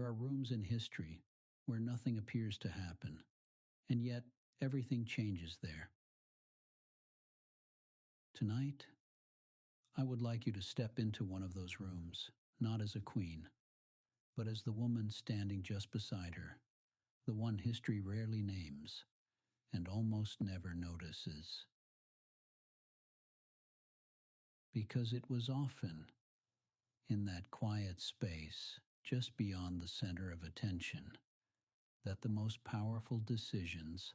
are rooms in history where nothing appears to happen, and yet everything changes there. Tonight, I would like you to step into one of those rooms, not as a queen, but as the woman standing just beside her, the one history rarely names and almost never notices. Because it was often in that quiet space, just beyond the center of attention, that the most powerful decisions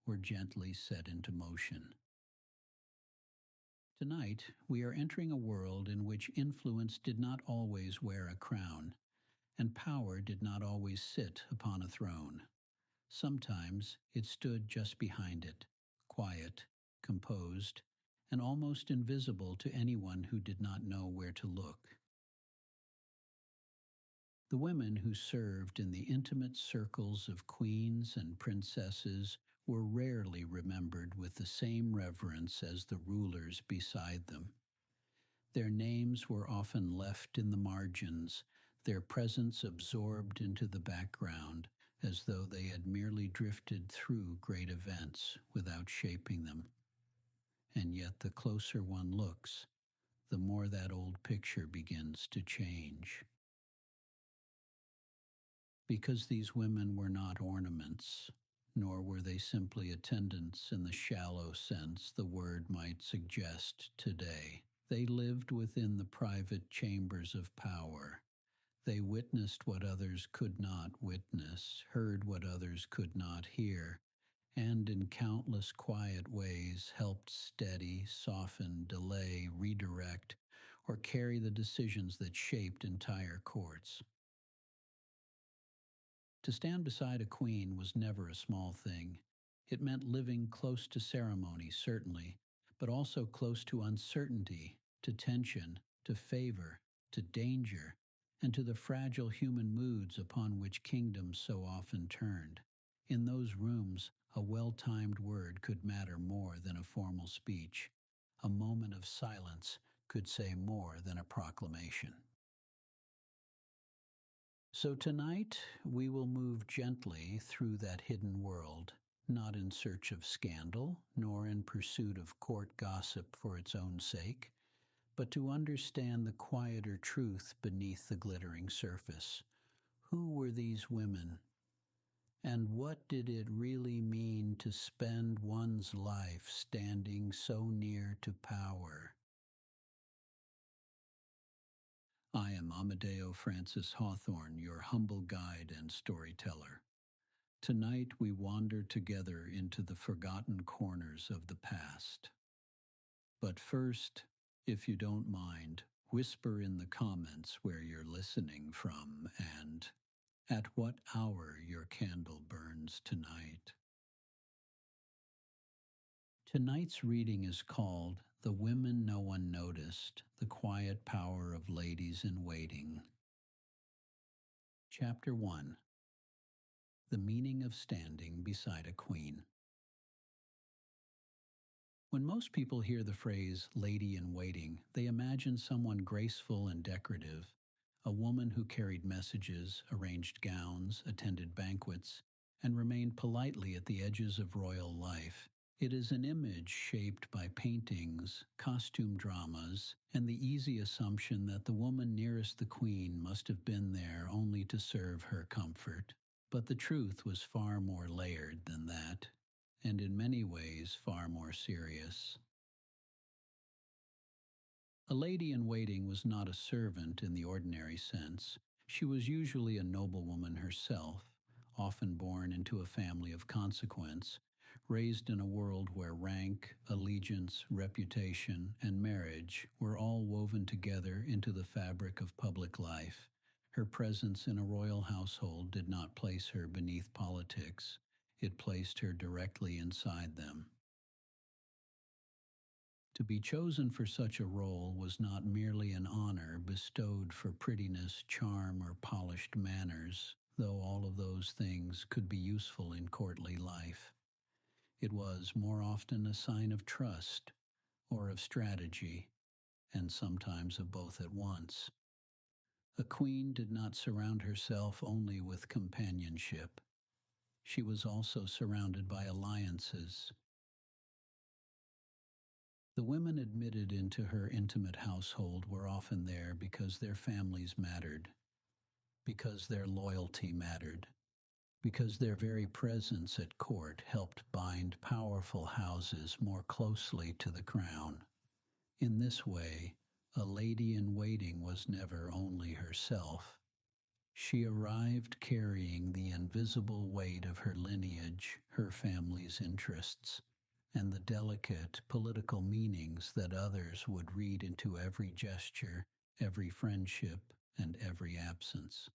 were gently set into motion. Tonight, we are entering a world in which influence did not always wear a crown, and power did not always sit upon a throne. Sometimes it stood just behind it, quiet, composed, and almost invisible to anyone who did not know where to look. The women who served in the intimate circles of queens and princesses were rarely remembered with the same reverence as the rulers beside them. Their names were often left in the margins, their presence absorbed into the background, as though they had merely drifted through great events without shaping them. And yet the closer one looks, the more that old picture begins to change. Because these women were not ornaments, nor were they simply attendants in the shallow sense the word might suggest today. They lived within the private chambers of power. They witnessed what others could not witness, heard what others could not hear, and in countless quiet ways helped steady, soften, delay, redirect, or carry the decisions that shaped entire courts. To stand beside a queen was never a small thing. It meant living close to ceremony, certainly, but also close to uncertainty, to tension, to favor, to danger, and to the fragile human moods upon which kingdoms so often turned. In those rooms, a well-timed word could matter more than a formal speech. A moment of silence could say more than a proclamation. So tonight, we will move gently through that hidden world, not in search of scandal, nor in pursuit of court gossip for its own sake, but to understand the quieter truth beneath the glittering surface. Who were these women? And what did it really mean to spend one's life standing so near to power? I am Amadeo Francis Hawthorne, your humble guide and storyteller. Tonight we wander together into the forgotten corners of the past. But first, if you don't mind, whisper in the comments where you're listening from and at what hour your candle burns tonight. Tonight's reading is called The Women No One Noticed, The Quiet Power of Ladies in Waiting. Chapter 1. The Meaning of Standing Beside a Queen. When most people hear the phrase lady in waiting, they imagine someone graceful and decorative, a woman who carried messages, arranged gowns, attended banquets, and remained politely at the edges of royal life. It is an image shaped by paintings, costume dramas, and the easy assumption that the woman nearest the queen must have been there only to serve her comfort. But the truth was far more layered than that, and in many ways far more serious. A lady in waiting was not a servant in the ordinary sense. She was usually a noblewoman herself, often born into a family of consequence, raised in a world where rank, allegiance, reputation, and marriage were all woven together into the fabric of public life. Her presence in a royal household did not place her beneath politics. It placed her directly inside them. To be chosen for such a role was not merely an honor bestowed for prettiness, charm, or polished manners, though all of those things could be useful in courtly life. It was more often a sign of trust or of strategy, and sometimes of both at once. A queen did not surround herself only with companionship. She was also surrounded by alliances. The women admitted into her intimate household were often there because their families mattered, because their loyalty mattered, because their very presence at court helped bind powerful houses more closely to the crown. In this way, a lady in waiting was never only herself. She arrived carrying the invisible weight of her lineage, her family's interests, and the delicate political meanings that others would read into every gesture, every friendship, and every absence.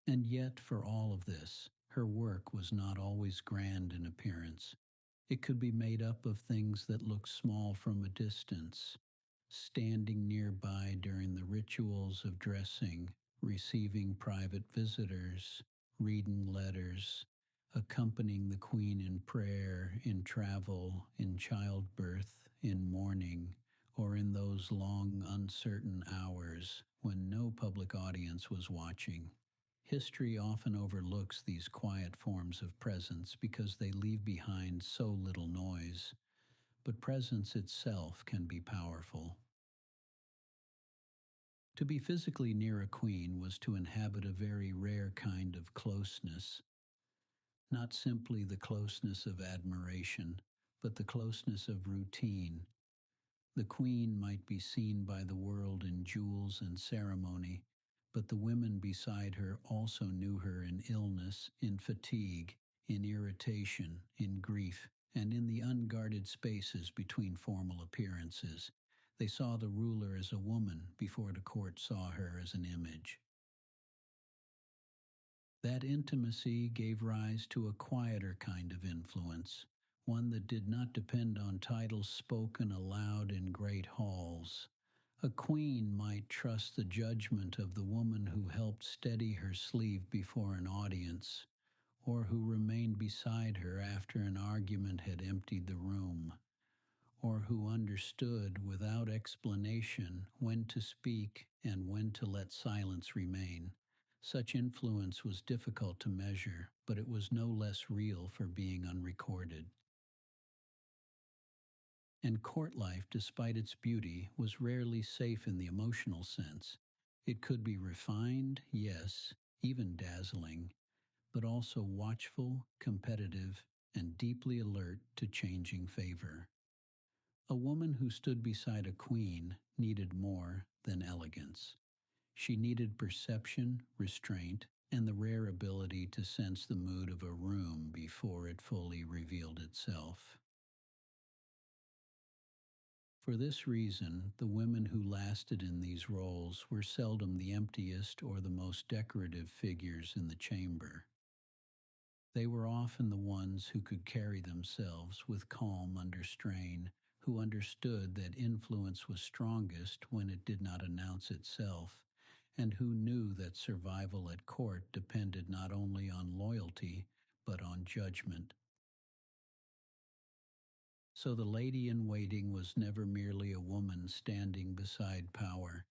And yet, for all of this, her work was not always grand in appearance. It could be made up of things that look small from a distance, standing nearby during the rituals of dressing, receiving private visitors, reading letters, accompanying the Queen in prayer, in travel, in childbirth, in mourning, or in those long, uncertain hours when no public audience was watching. History often overlooks these quiet forms of presence because they leave behind so little noise, but presence itself can be powerful. To be physically near a queen was to inhabit a very rare kind of closeness, not simply the closeness of admiration, but the closeness of routine. The queen might be seen by the world in jewels and ceremony, but the women beside her also knew her in illness, in fatigue, in irritation, in grief, and in the unguarded spaces between formal appearances. They saw the ruler as a woman before the court saw her as an image. That intimacy gave rise to a quieter kind of influence, one that did not depend on titles spoken aloud in great halls. A queen might trust the judgment of the woman who helped steady her sleeve before an audience, or who remained beside her after an argument had emptied the room, or who understood without explanation when to speak and when to let silence remain. Such influence was difficult to measure, but it was no less real for being unrecorded. And court life, despite its beauty, was rarely safe in the emotional sense. It could be refined, yes, even dazzling, but also watchful, competitive, and deeply alert to changing favor. A woman who stood beside a queen needed more than elegance. She needed perception, restraint, and the rare ability to sense the mood of a room before it fully revealed itself. For this reason, the women who lasted in these roles were seldom the emptiest or the most decorative figures in the chamber. They were often the ones who could carry themselves with calm under strain, who understood that influence was strongest when it did not announce itself, and who knew that survival at court depended not only on loyalty, but on judgment. So the lady in waiting was never merely a woman standing beside power.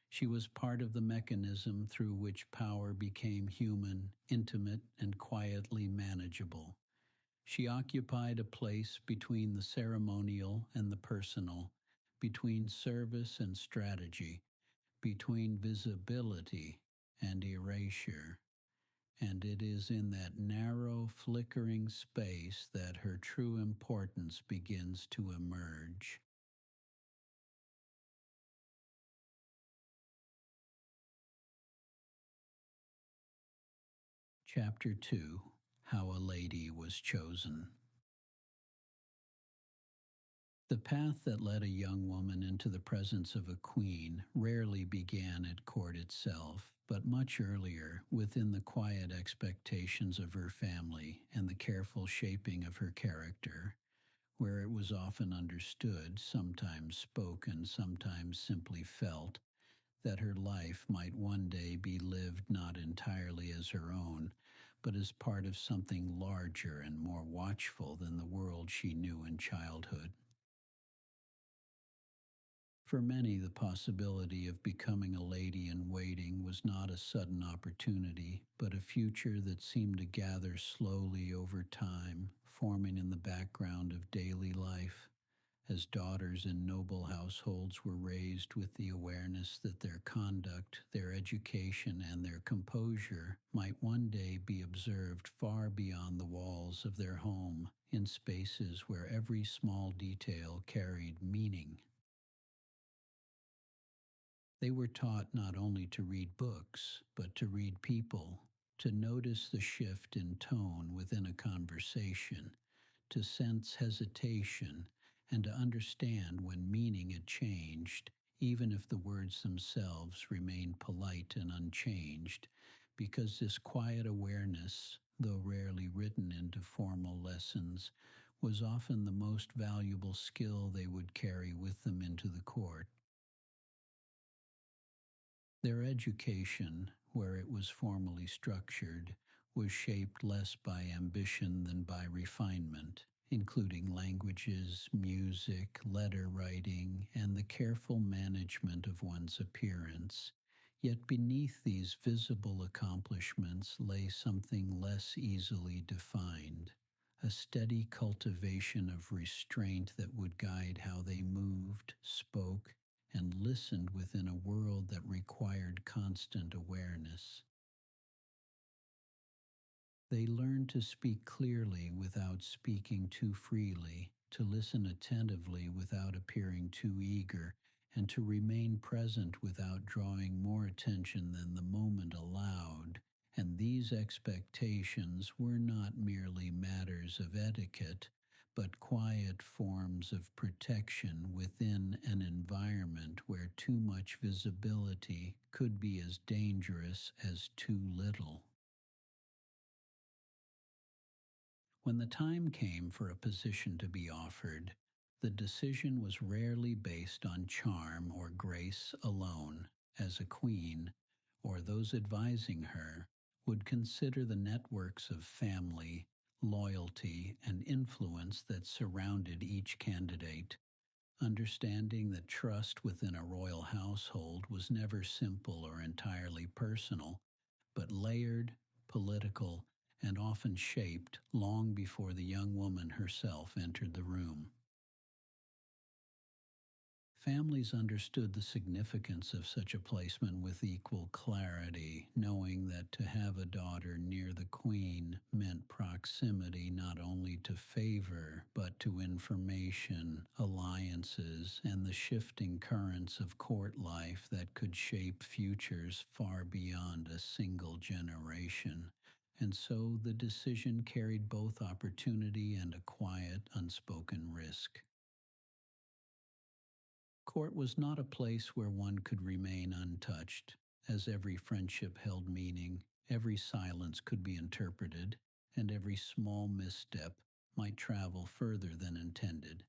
She was part of the mechanism through which power became human, intimate, and quietly manageable. She occupied a place between the ceremonial and the personal, between service and strategy, between visibility and erasure. And it is in that narrow, flickering space that her true importance begins to emerge. Chapter 2: How a Lady Was Chosen. The path that led a young woman into the presence of a queen rarely began at court itself, but much earlier, within the quiet expectations of her family and the careful shaping of her character, where it was often understood, sometimes spoken, sometimes simply felt, that her life might one day be lived not entirely as her own, but as part of something larger and more watchful than the world she knew in childhood. For many, the possibility of becoming a lady in waiting was not a sudden opportunity, but a future that seemed to gather slowly over time, forming in the background of daily life. As daughters in noble households were raised with the awareness that their conduct, their education, and their composure might one day be observed far beyond the walls of their home, in spaces where every small detail carried meaning. They were taught not only to read books, but to read people, to notice the shift in tone within a conversation, to sense hesitation, and to understand when meaning had changed, even if the words themselves remained polite and unchanged, because this quiet awareness, though rarely written into formal lessons, was often the most valuable skill they would carry with them into the court. Their education, where it was formally structured, was shaped less by ambition than by refinement, including languages, music, letter writing, and the careful management of one's appearance. Yet beneath these visible accomplishments lay something less easily defined, a steady cultivation of restraint that would guide how they moved, spoke, and listened within a world that required constant awareness. They learned to speak clearly without speaking too freely, to listen attentively without appearing too eager, and to remain present without drawing more attention than the moment allowed. And these expectations were not merely matters of etiquette, but quiet forms of protection within an environment where too much visibility could be as dangerous as too little. When the time came for a position to be offered, the decision was rarely based on charm or grace alone, as a queen, or those advising her, would consider the networks of family, loyalty, and influence that surrounded each candidate, understanding that trust within a royal household was never simple or entirely personal, but layered, political, and often shaped long before the young woman herself entered the room. Families understood the significance of such a placement with equal clarity, knowing that to have a daughter near the queen meant proximity not only to favor, but to information, alliances, and the shifting currents of court life that could shape futures far beyond a single generation. And so the decision carried both opportunity and a quiet, unspoken risk. Court was not a place where one could remain untouched, as every friendship held meaning, every silence could be interpreted, and every small misstep might travel further than intended.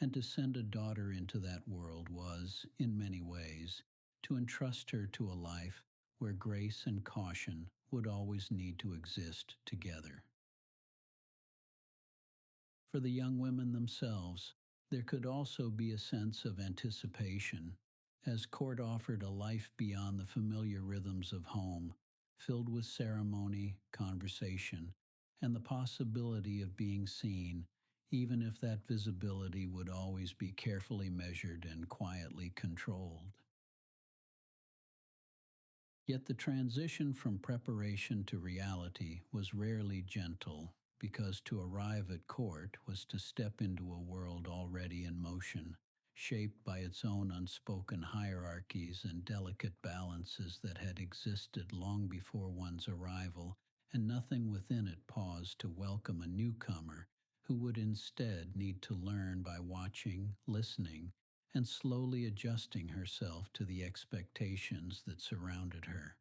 And to send a daughter into that world was, in many ways, to entrust her to a life where grace and caution would always need to exist together. For the young women themselves, there could also be a sense of anticipation, as court offered a life beyond the familiar rhythms of home, filled with ceremony, conversation, and the possibility of being seen, even if that visibility would always be carefully measured and quietly controlled. Yet the transition from preparation to reality was rarely gentle, because to arrive at court was to step into a world already in motion, shaped by its own unspoken hierarchies and delicate balances that had existed long before one's arrival, and nothing within it paused to welcome a newcomer who would instead need to learn by watching, listening, and slowly adjusting herself to the expectations that surrounded her.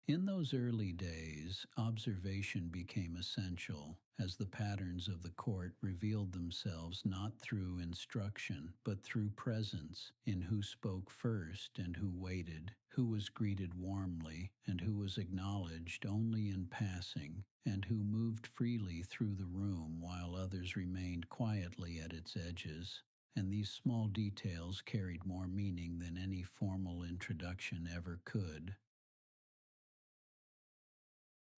In those early days, observation became essential as the patterns of the court revealed themselves not through instruction, but through presence, in who spoke first and who waited, who was greeted warmly and who was acknowledged only in passing, and who moved freely through the room while others remained quietly at its edges. and these small details carried more meaning than any formal introduction ever could.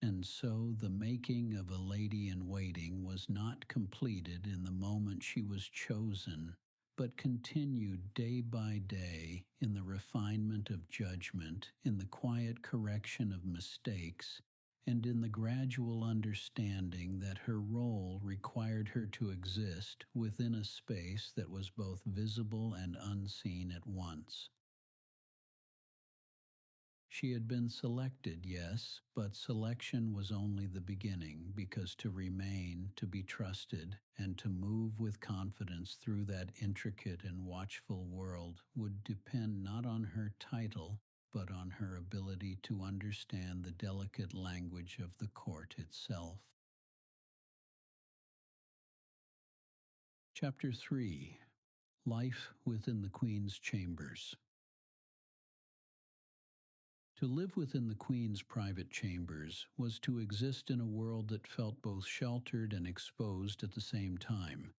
And so the making of a lady in waiting was not completed in the moment she was chosen, but continued day by day in the refinement of judgment, in the quiet correction of mistakes, and in the gradual understanding that her role required her to exist within a space that was both visible and unseen at once. She had been selected, yes, but selection was only the beginning, because to remain, to be trusted, and to move with confidence through that intricate and watchful world would depend not on her title, but on her ability to understand the delicate language of the court itself. Chapter 3. Life within the Queen's Chambers. To live within the Queen's private chambers was to exist in a world that felt both sheltered and exposed at the same time,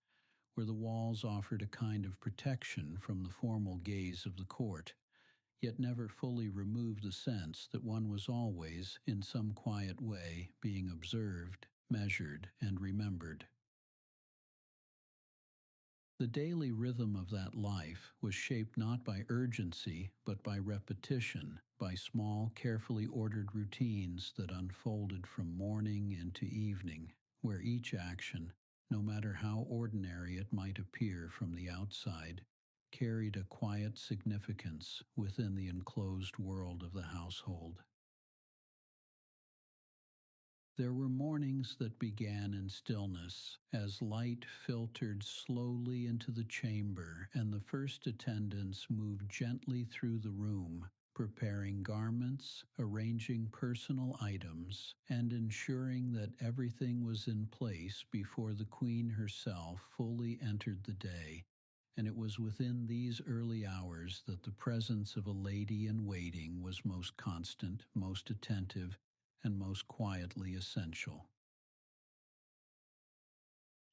where the walls offered a kind of protection from the formal gaze of the court, yet never fully removed the sense that one was always, in some quiet way, being observed, measured, and remembered. The daily rhythm of that life was shaped not by urgency, but by repetition, by small, carefully ordered routines that unfolded from morning into evening, where each action, no matter how ordinary it might appear from the outside, carried a quiet significance within the enclosed world of the household. There were mornings that began in stillness, as light filtered slowly into the chamber and the first attendants moved gently through the room, preparing garments, arranging personal items, and ensuring that everything was in place before the Queen herself fully entered the day. And it was within these early hours that the presence of a lady in waiting was most constant, most attentive, and most quietly essential.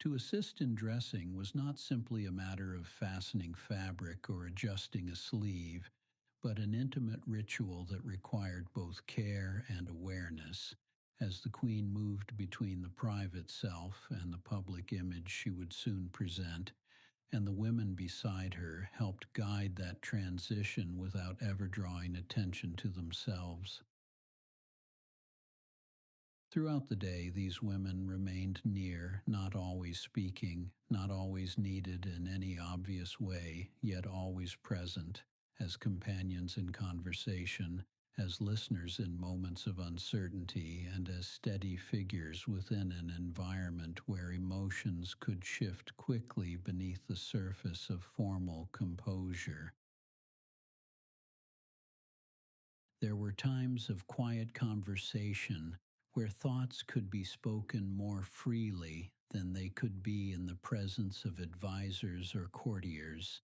To assist in dressing was not simply a matter of fastening fabric or adjusting a sleeve, but an intimate ritual that required both care and awareness, as the Queen moved between the private self and the public image she would soon present, and the women beside her helped guide that transition without ever drawing attention to themselves. Throughout the day, these women remained near, not always speaking, not always needed in any obvious way, yet always present, as companions in conversation, as listeners in moments of uncertainty, and as steady figures within an environment where emotions could shift quickly beneath the surface of formal composure. There were times of quiet conversation where thoughts could be spoken more freely than they could be in the presence of advisors or courtiers,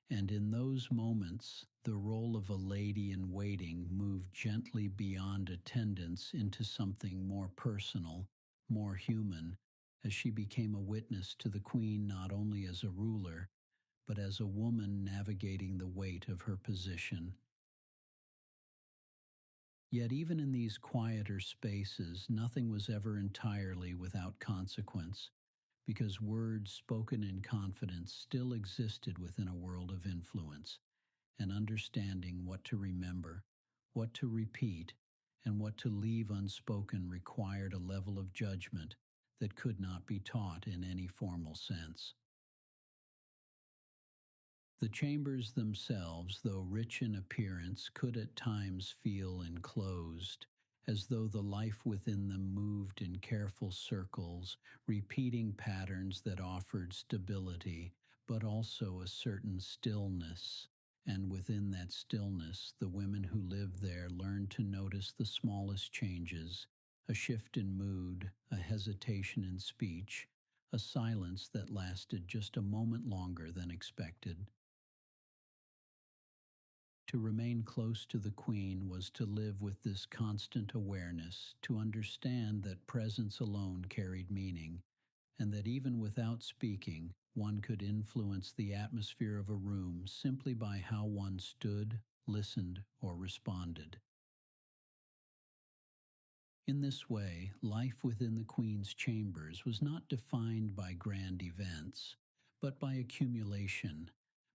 and in those moments the role of a lady in waiting moved gently beyond attendance into something more personal, more human, as she became a witness to the Queen not only as a ruler, but as a woman navigating the weight of her position. Yet even in these quieter spaces, nothing was ever entirely without consequence, because words spoken in confidence still existed within a world of influence, and understanding what to remember, what to repeat, and what to leave unspoken required a level of judgment that could not be taught in any formal sense. The chambers themselves, though rich in appearance, could at times feel enclosed, as though the life within them moved in careful circles, repeating patterns that offered stability, but also a certain stillness. And within that stillness, the women who lived there learned to notice the smallest changes, a shift in mood, a hesitation in speech, a silence that lasted just a moment longer than expected. To remain close to the Queen was to live with this constant awareness, to understand that presence alone carried meaning, and that even without speaking, one could influence the atmosphere of a room simply by how one stood, listened, or responded. In this way, life within the Queen's chambers was not defined by grand events, but by accumulation,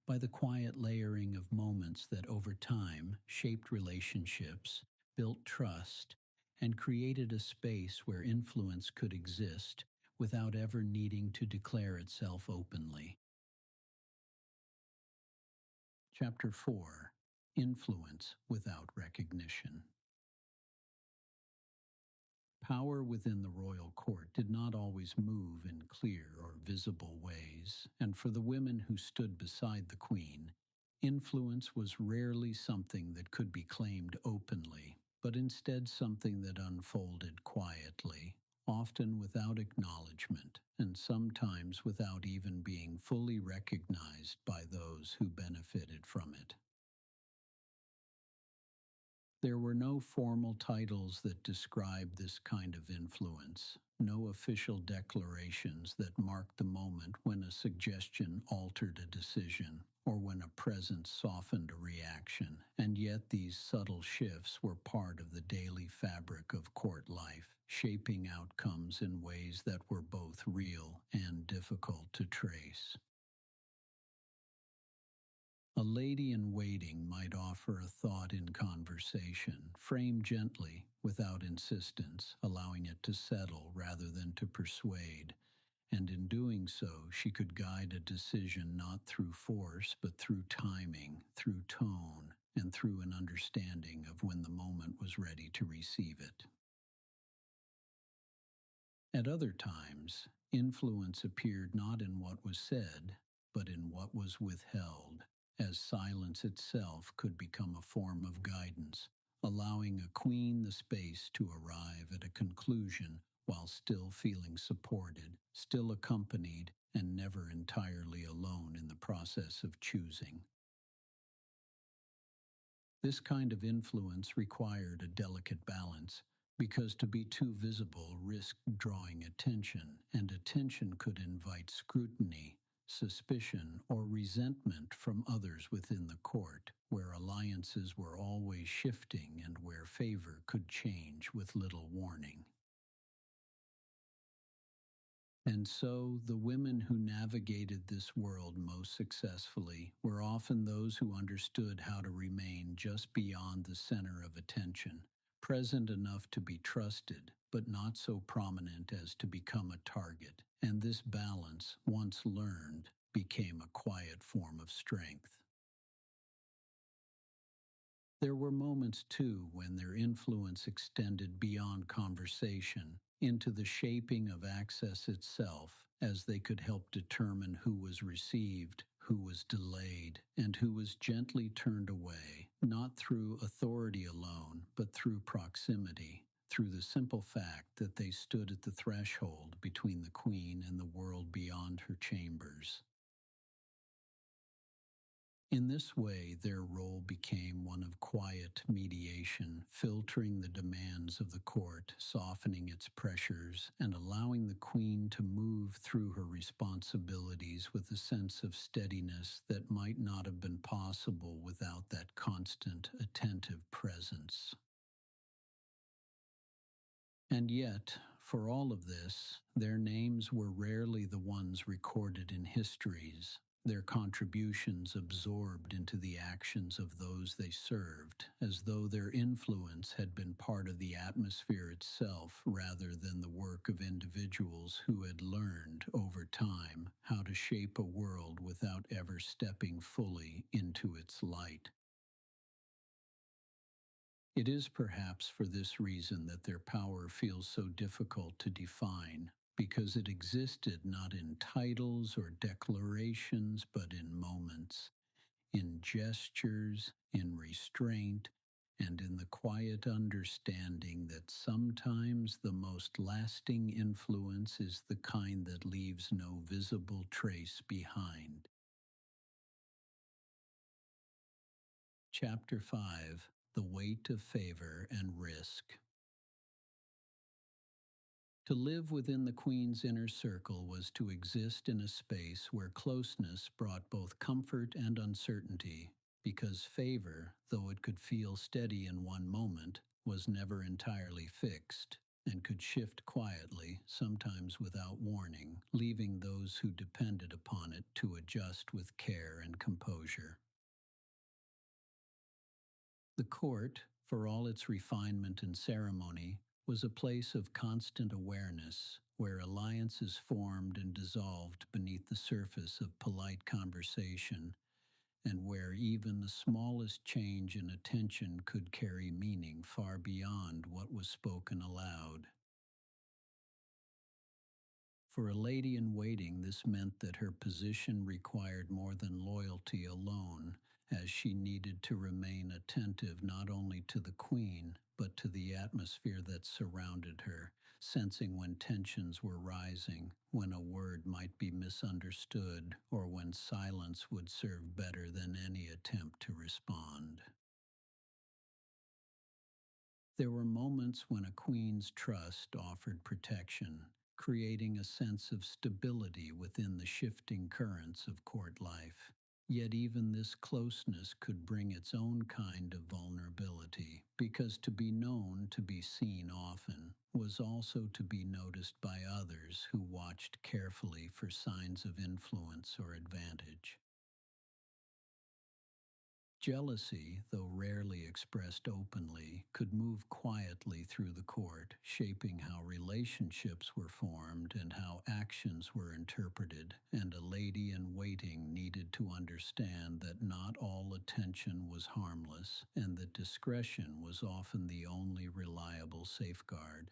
by the quiet layering of moments that over time shaped relationships, built trust, and created a space where influence could exist without ever needing to declare itself openly. Chapter 4: Influence Without Recognition. Power within the royal court did not always move in clear or visible ways, and for the women who stood beside the queen, influence was rarely something that could be claimed openly, but instead something that unfolded quietly, often without acknowledgement, and sometimes without even being fully recognized by those who benefited from it. There were no formal titles that described this kind of influence, no official declarations that marked the moment when a suggestion altered a decision or when a presence softened a reaction, and yet these subtle shifts were part of the daily fabric of court life, shaping outcomes in ways that were both real and difficult to trace. A lady in waiting might offer a thought in conversation, framed gently, without insistence, allowing it to settle rather than to persuade. And in doing so, she could guide a decision not through force, but through timing, through tone, and through an understanding of when the moment was ready to receive it. At other times, influence appeared not in what was said, but in what was withheld, as silence itself could become a form of guidance, allowing a queen the space to arrive at a conclusion while still feeling supported, still accompanied, and never entirely alone in the process of choosing. This kind of influence required a delicate balance, because to be too visible risked drawing attention, and attention could invite scrutiny, suspicion, or resentment from others within the court, where alliances were always shifting and where favor could change with little warning. And so, the women who navigated this world most successfully were often those who understood how to remain just beyond the center of attention, present enough to be trusted, but not so prominent as to become a target. And this balance, once learned, became a quiet form of strength. There were moments, too, when their influence extended beyond conversation into the shaping of access itself, as they could help determine who was received, who was delayed, and who was gently turned away, not through authority alone, but through proximity, through the simple fact that they stood at the threshold between the queen and the world beyond her chambers. In this way, their role became one of quiet mediation, filtering the demands of the court, softening its pressures, and allowing the queen to move through her responsibilities with a sense of steadiness that might not have been possible without that constant, attentive presence. And yet, for all of this, their names were rarely the ones recorded in histories, their contributions absorbed into the actions of those they served, as though their influence had been part of the atmosphere itself rather than the work of individuals who had learned over time how to shape a world without ever stepping fully into its light. It is perhaps for this reason that their power feels so difficult to define, because it existed not in titles or declarations, but in moments, in gestures, in restraint, and in the quiet understanding that sometimes the most lasting influence is the kind that leaves no visible trace behind. Chapter 5: The Weight of Favor and Risk. To live within the Queen's inner circle was to exist in a space where closeness brought both comfort and uncertainty, because favor, though it could feel steady in one moment, was never entirely fixed, and could shift quietly, sometimes without warning, leaving those who depended upon it to adjust with care and composure. The court, for all its refinement and ceremony, was a place of constant awareness, where alliances formed and dissolved beneath the surface of polite conversation, and where even the smallest change in attention could carry meaning far beyond what was spoken aloud. For a lady in waiting, this meant that her position required more than loyalty alone, as she needed to remain attentive not only to the Queen, but to the atmosphere that surrounded her, sensing when tensions were rising, when a word might be misunderstood, or when silence would serve better than any attempt to respond. There were moments when a queen's trust offered protection, creating a sense of stability within the shifting currents of court life. Yet even this closeness could bring its own kind of vulnerability, because to be known, to be seen often, was also to be noticed by others who watched carefully for signs of influence or advantage. Jealousy, though rarely expressed openly, could move quietly through the court, shaping how relationships were formed and how actions were interpreted, and a lady in waiting needed to understand that not all attention was harmless, and that discretion was often the only reliable safeguard.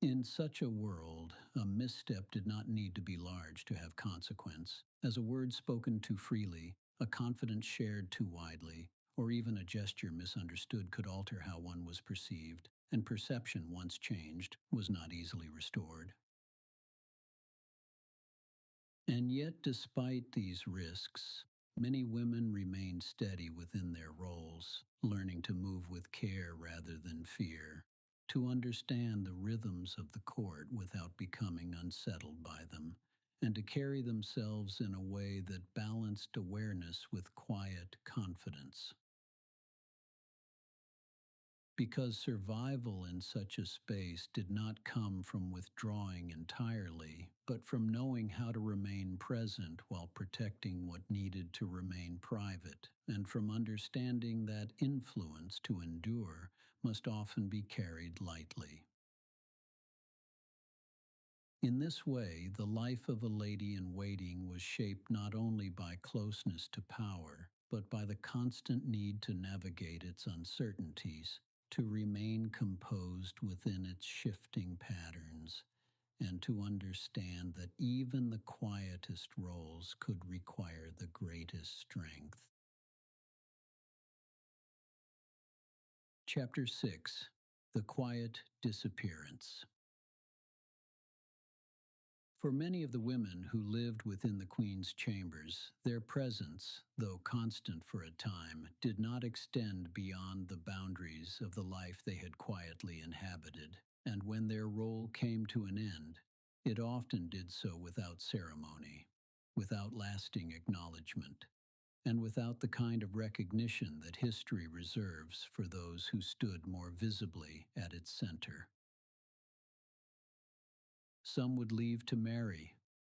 In such a world, a misstep did not need to be large to have consequence, as a word spoken too freely, a confidence shared too widely, or even a gesture misunderstood could alter how one was perceived, and perception, once changed, was not easily restored. And yet, despite these risks, many women remained steady within their roles, learning to move with care rather than fear, to understand the rhythms of the court without becoming unsettled by them, and to carry themselves in a way that balanced awareness with quiet confidence. Because survival in such a space did not come from withdrawing entirely, but from knowing how to remain present while protecting what needed to remain private, and from understanding that influence to endure must often be carried lightly. In this way, the life of a lady in waiting was shaped not only by closeness to power, but by the constant need to navigate its uncertainties, to remain composed within its shifting patterns, and to understand that even the quietest roles could require the greatest strength. Chapter 6: The Quiet Disappearance. For many of the women who lived within the Queen's chambers, their presence, though constant for a time, did not extend beyond the boundaries of the life they had quietly inhabited, and when their role came to an end, it often did so without ceremony, without lasting acknowledgement, and without the kind of recognition that history reserves for those who stood more visibly at its center. Some would leave to marry,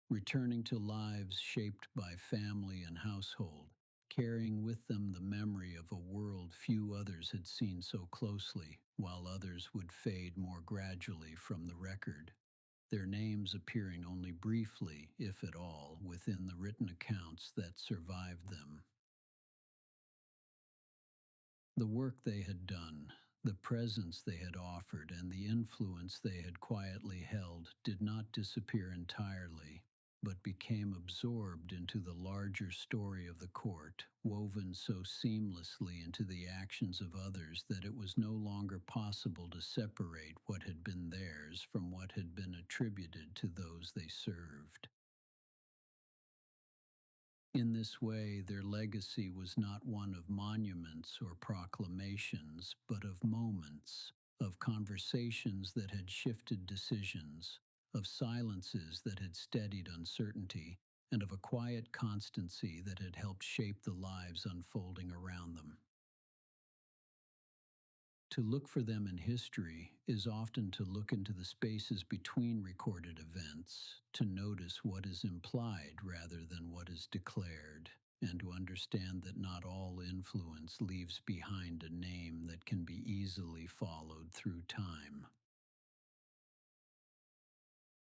returning to lives shaped by family and household, carrying with them the memory of a world few others had seen so closely, while others would fade more gradually from the record, their names appearing only briefly, if at all, within the written accounts that survived them. The work they had done, the presence they had offered, and the influence they had quietly held did not disappear entirely, but became absorbed into the larger story of the court, woven so seamlessly into the actions of others that it was no longer possible to separate what had been theirs from what had been attributed to those they served. In this way, their legacy was not one of monuments or proclamations, but of moments, of conversations that had shifted decisions, of silences that had steadied uncertainty, and of a quiet constancy that had helped shape the lives unfolding around them. To look for them in history is often to look into the spaces between recorded events, to notice what is implied rather than what is declared, and to understand that not all influence leaves behind a name that can be easily followed through time.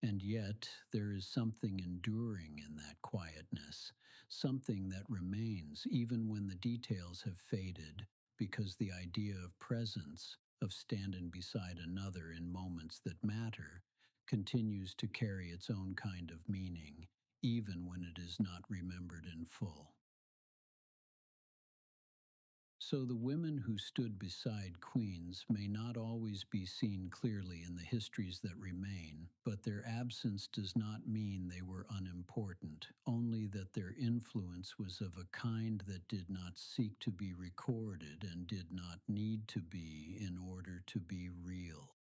And yet, there is something enduring in that quietness, something that remains even when the details have faded, because the idea of presence, of standing beside another in moments that matter, continues to carry its own kind of meaning, even when it is not remembered in full. So the women who stood beside queens may not always be seen clearly in the histories that remain, but their absence does not mean they were unimportant, only that their influence was of a kind that did not seek to be recorded and did not need to be in order to be real.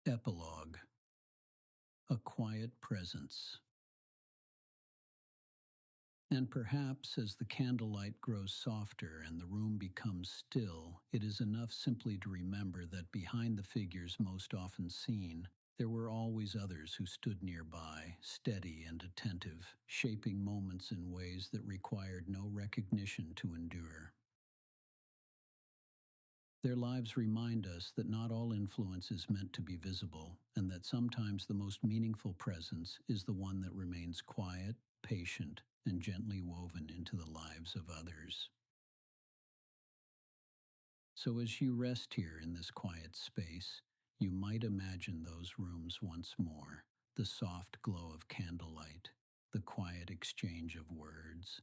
Epilogue: A quiet presence. And perhaps as the candlelight grows softer and the room becomes still, it is enough simply to remember that behind the figures most often seen, there were always others who stood nearby, steady and attentive, shaping moments in ways that required no recognition to endure. Their lives remind us that not all influence is meant to be visible, and that sometimes the most meaningful presence is the one that remains quiet, patient, and gently woven into the lives of others. So as you rest here in this quiet space, you might imagine those rooms once more, the soft glow of candlelight, the quiet exchange of words,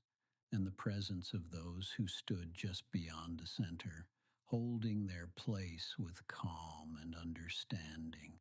and the presence of those who stood just beyond the center, holding their place with calm and understanding.